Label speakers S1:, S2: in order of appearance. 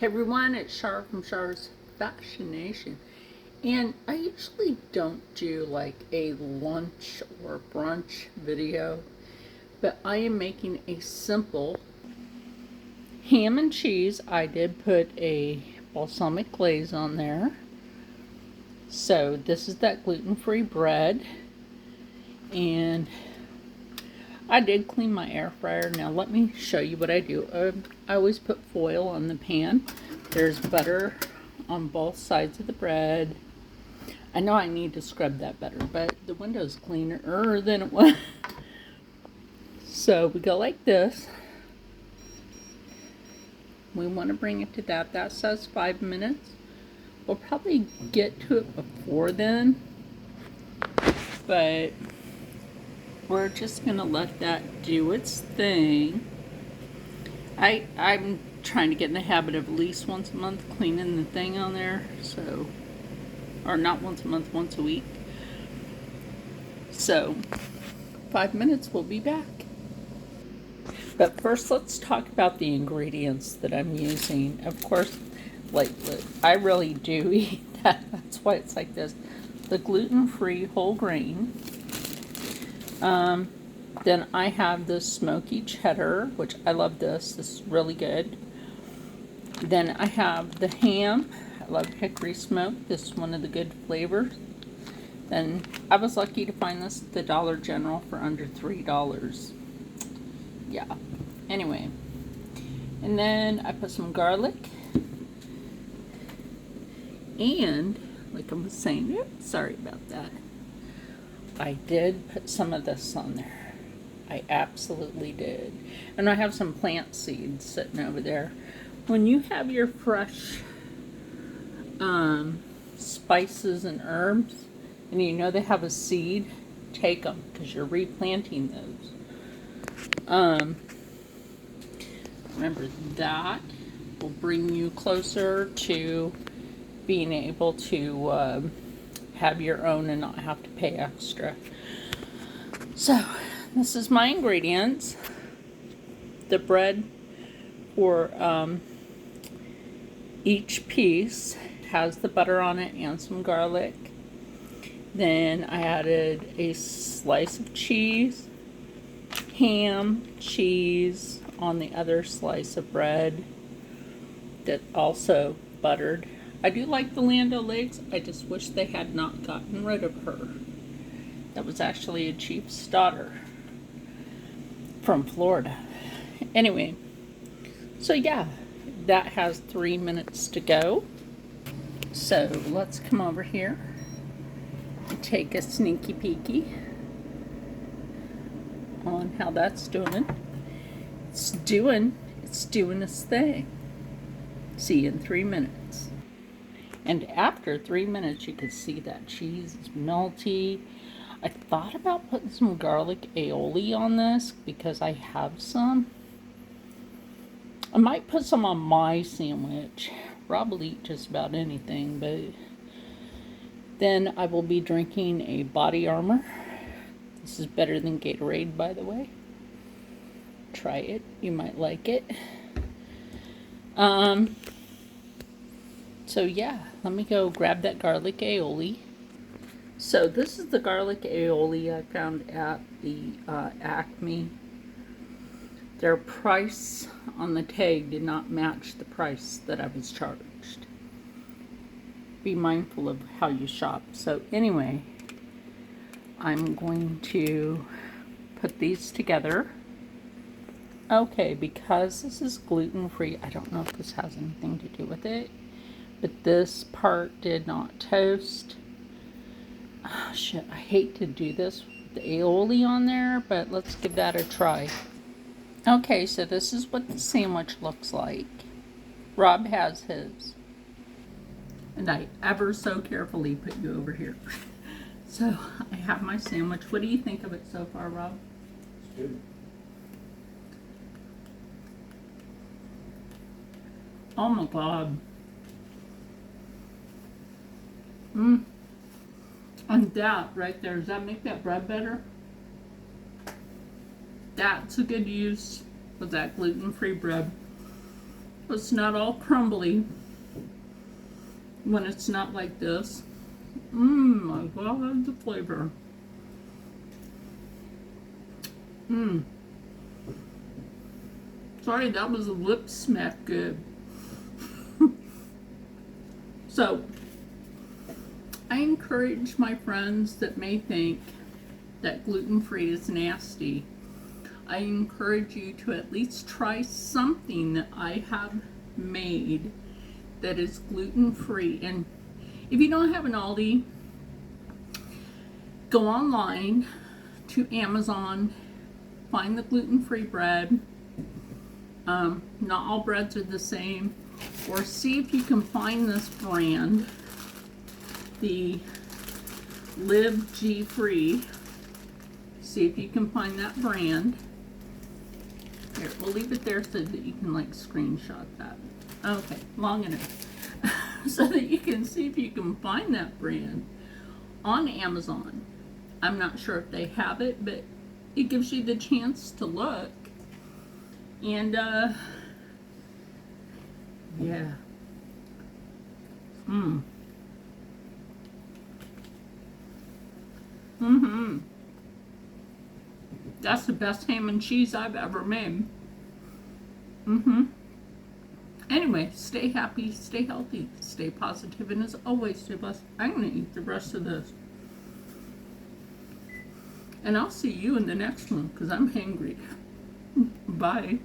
S1: Hey everyone, it's Char from Char's Fashion Nation. And I usually don't do like a lunch or brunch video, but I am making a simple ham and cheese. I did put a balsamic glaze on there. So this is that gluten-free bread. And I did clean my air fryer. Now let me show you what I do. I always put foil on the pan. There's butter on both sides of the bread. I know I need to scrub that better, but the window's cleaner than it was. So we go like this. We want to bring it to that. That says 5 minutes. We'll probably get to it before then, but we're just going to let that do its thing. I'm trying to get in the habit of at least once a month cleaning the thing on there, so, or not once a month, once a week. So 5 minutes, we'll be back. But first, let's talk about the ingredients that I'm using. Of course, like, I really do eat that. That's why it's like this. The gluten-free whole grain. Then I have the smoky cheddar, which I love this. This is really good. Then I have the ham. I love hickory smoke. This is one of the good flavors. Then I was lucky to find this at the Dollar General for under $3. Yeah. Anyway. And then I put some garlic. And, like I was saying, sorry about that. I did put some of this on there. I absolutely did. And I have some plant seeds sitting over there. When you have your fresh spices and herbs, and you know they have a seed, take them, because you're replanting those. Remember, that will bring you closer to being able to have your own and not have to pay extra. So, this is my ingredients. The bread for each piece has the butter on it and some garlic. Then I added a slice of cheese, ham, cheese on the other slice of bread that also buttered. I do like the Lando legs. I just wish they had not gotten rid of her. That was actually a chief's daughter from Florida. Anyway, so yeah, that has 3 minutes to go. So let's come over here and take a sneaky peeky on how that's doing. It's doing its thing. See you in 3 minutes. And after 3 minutes, you can see that cheese is melty. I thought about putting some garlic aioli on this because I have some. I might put some on my sandwich. Rob will eat just about anything, but then I will be drinking a Body Armor. This is better than Gatorade, by the way. Try it. You might like it. So yeah, let me go grab that garlic aioli. So this is the garlic aioli I found at the Acme. Their price on the tag did not match the price that I was charged. Be mindful of how you shop. So anyway, I'm going to put these together. Okay, because this is gluten-free, I don't know if this has anything to do with it, but this part did not toast. Oh, shit, I hate to do this with the aioli on there, but let's give that a try. Okay, so this is what the sandwich looks like. Rob has his. And I ever so carefully put you over here. So, I have my sandwich. What do you think of it so far, Rob?
S2: It's good.
S1: Oh my God. And that right there, does that make that bread better? That's a good use of that gluten-free bread. it's not all crumbly when it's not like this. My God, the flavor. Sorry, that was a lip smack good. So, I encourage my friends that may think that gluten-free is nasty. I encourage you to at least try something that I have made that is gluten-free. And if you don't have an Aldi, go online to Amazon, find the gluten-free bread. Not all breads are the same. Or see if you can find this brand, the Live G Free. See if you can find that brand. Here, we'll leave it there so that you can like screenshot that. Okay, long enough. So that you can see if you can find that brand on Amazon. I'm not sure if they have it, but it gives you the chance to look. And yeah. That's the best ham and cheese I've ever made. Anyway, stay happy, stay healthy, stay positive, and as always, stay blessed. I'm going to eat the rest of this. And I'll see you in the next one, because I'm hungry. Bye.